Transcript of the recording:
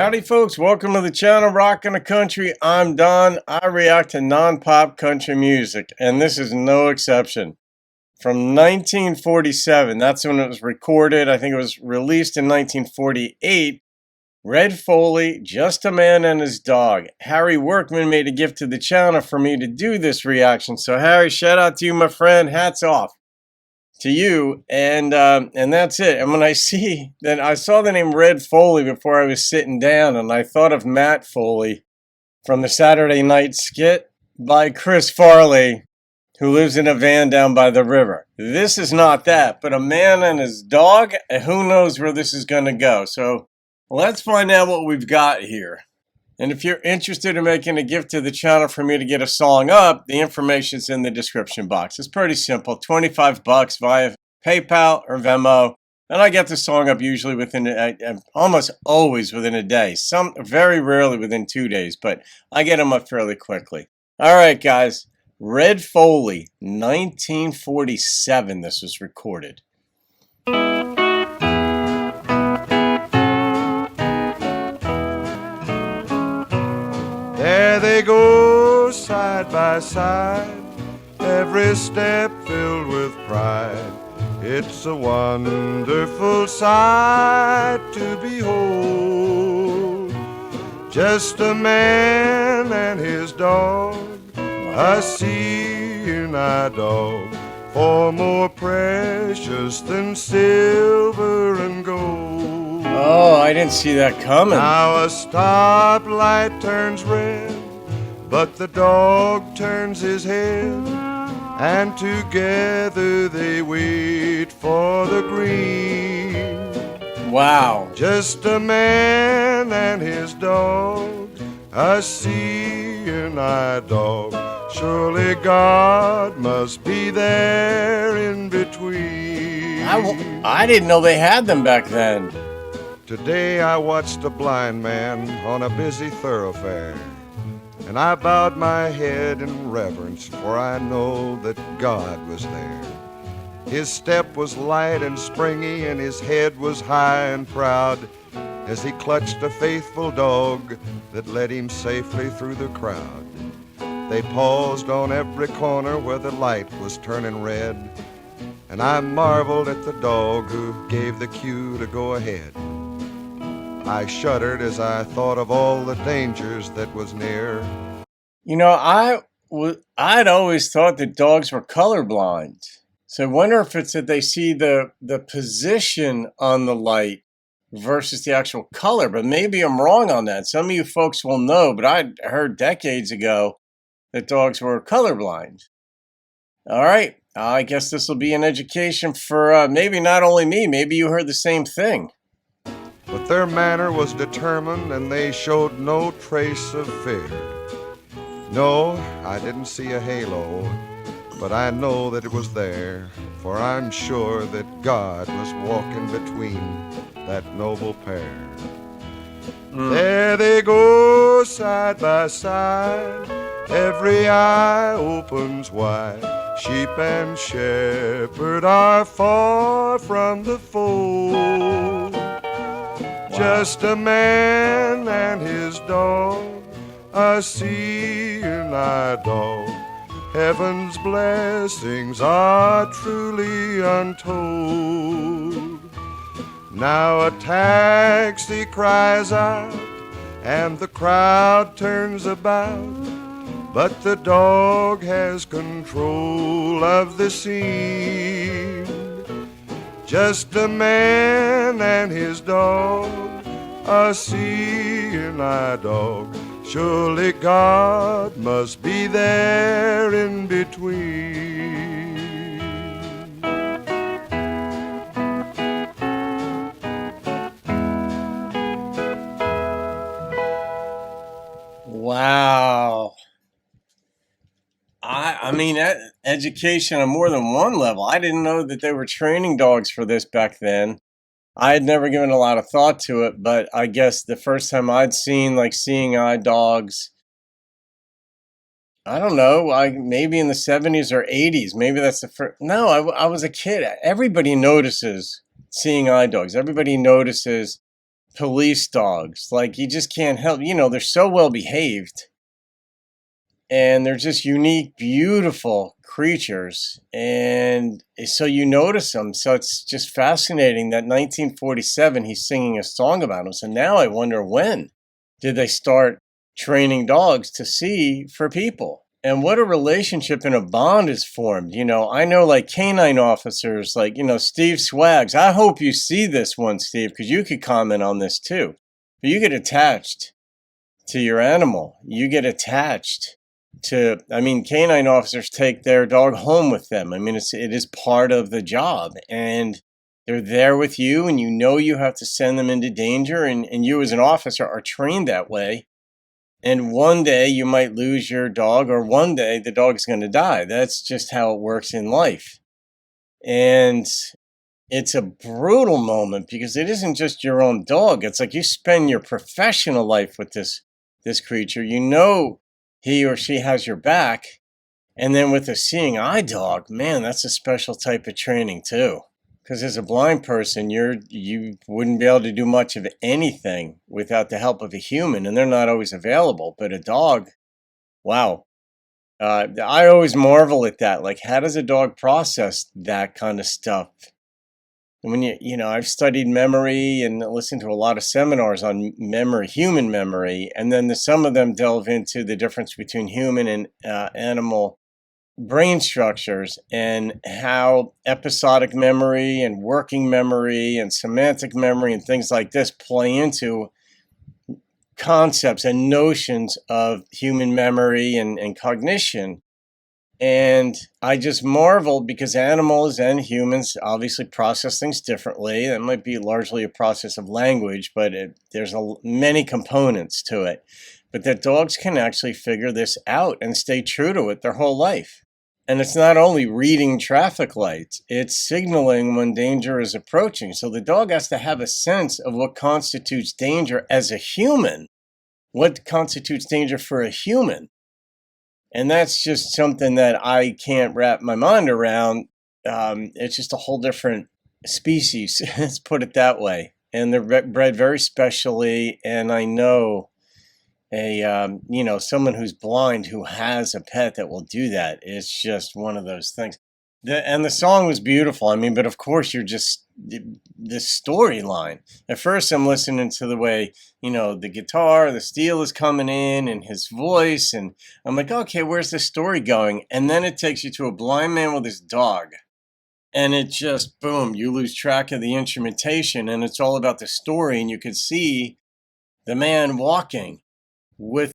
Howdy folks, welcome to the channel Rockin' the Country. I'm Don. I react to non-pop country music, and this is no exception. From 1947, that's when it was recorded. I think it was released in 1948. Red Foley, Just a Man and His Dog. Harry Workmon made a gift to the channel for me to do this reaction. So Harry, shout out to you, my friend. Hats off to you, and that's it. And when I saw the name Red Foley before I was sitting down, and I thought of Matt Foley from the Saturday Night skit by Chris Farley, who lives in a van down by the river. This is not that, but a man and his dog, and who knows where this is going to go. So let's find out what we've got here. And if you're interested in making a gift to the channel for me to get a song up, the information's in the description box. It's pretty simple, 25 bucks via PayPal or Venmo. And I get the song up usually almost always within a day. Some very rarely within 2 days, but I get them up fairly quickly. All right, guys. Red Foley, 1947 this was recorded. There they go, side by side, every step filled with pride. It's a wonderful sight to behold. Just a man and his dog, a seeing-eye dog, far more precious than silver and gold. Oh, I didn't see that coming. Now a stoplight turns red, but the dog turns his head, and together they wait for the green. Wow. Just a man and his dog, a seeing-eye dog. Surely God must be there in between. I didn't know they had them back then. Today I watched a blind man on a busy thoroughfare, and I bowed my head in reverence, for I know that God was there. His step was light and springy, and his head was high and proud, as he clutched a faithful dog that led him safely through the crowd. They paused on every corner where the light was turning red, and I marveled at the dog who gave the cue to go ahead. I shuddered as I thought of all the dangers that was near. You know, I'd always thought that dogs were colorblind. So I wonder if it's that they see the position on the light versus the actual color. But maybe I'm wrong on that. Some of you folks will know, but I heard decades ago that dogs were colorblind. All right. I guess this will be an education for maybe not only me. Maybe you heard the same thing. But their manner was determined, and they showed no trace of fear. No, I didn't see a halo, but I know that it was there, for I'm sure that God was walking between that noble pair. There they go, side by side, every eye opens wide. Sheep and shepherd are far from the fold. Just a man and his dog, a seeing-eye dog. Heaven's blessings are truly untold. Now a taxi cries out, and the crowd turns about, but the dog has control of the scene. Just a man and his dog, a seeing-eye dog. Surely God must be there in between. Wow. I mean, that education on more than one level. I didn't know that they were training dogs for this back then. I had never given a lot of thought to it, but I guess the first time I'd seen like seeing eye dogs, I don't know, maybe in the 70s or 80s. Maybe that's the first. No, I was a kid. Everybody notices seeing eye dogs. Everybody notices police dogs. Like, you just can't help, they're so well behaved, and they're just unique, beautiful creatures. And so you notice them. So it's just fascinating that 1947 he's singing a song about them. So now I wonder, when did they start training dogs to see for people? And what a relationship and a bond is formed. I know, like, canine officers, like, Steve Swags. I hope you see this one, Steve, because you could comment on this too. But you get attached to your animal. You get attached to, canine officers take their dog home with them. It is part of the job, and they're there with you, and you have to send them into danger, and you as an officer are trained that way. And one day you might lose your dog, or one day the dog's going to die. That's just how it works in life. And it's a brutal moment, because it isn't just your own dog. It's like you spend your professional life with this creature. He or she has your back. And then with a seeing eye dog, man, that's a special type of training too. Because as a blind person, you wouldn't be able to do much of anything without the help of a human, and they're not always available. But a dog, wow. I always marvel at that. Like, how does a dog process that kind of stuff? And when I've studied memory and listened to a lot of seminars on memory, human memory, and then some of them delve into the difference between human and animal brain structures, and how episodic memory and working memory and semantic memory and things like this play into concepts and notions of human memory and cognition. And I just marvel, because animals and humans obviously process things differently. That might be largely a process of language, but there's many components to it. But that dogs can actually figure this out and stay true to it their whole life. And it's not only reading traffic lights, it's signaling when danger is approaching. So the dog has to have a sense of what constitutes danger as a human, what constitutes danger for a human. And that's just something that I can't wrap my mind around. It's just a whole different species, let's put it that way. And they're bred very specially. And I know someone who's blind who has a pet that will do that. It's just one of those things. And the song was beautiful. But of course, you're just this storyline. At first, I'm listening to the way, the guitar, the steel is coming in, and his voice. And I'm like, okay, where's the story going? And then it takes you to a blind man with his dog. And it just, boom, you lose track of the instrumentation. And it's all about the story. And you could see the man walking with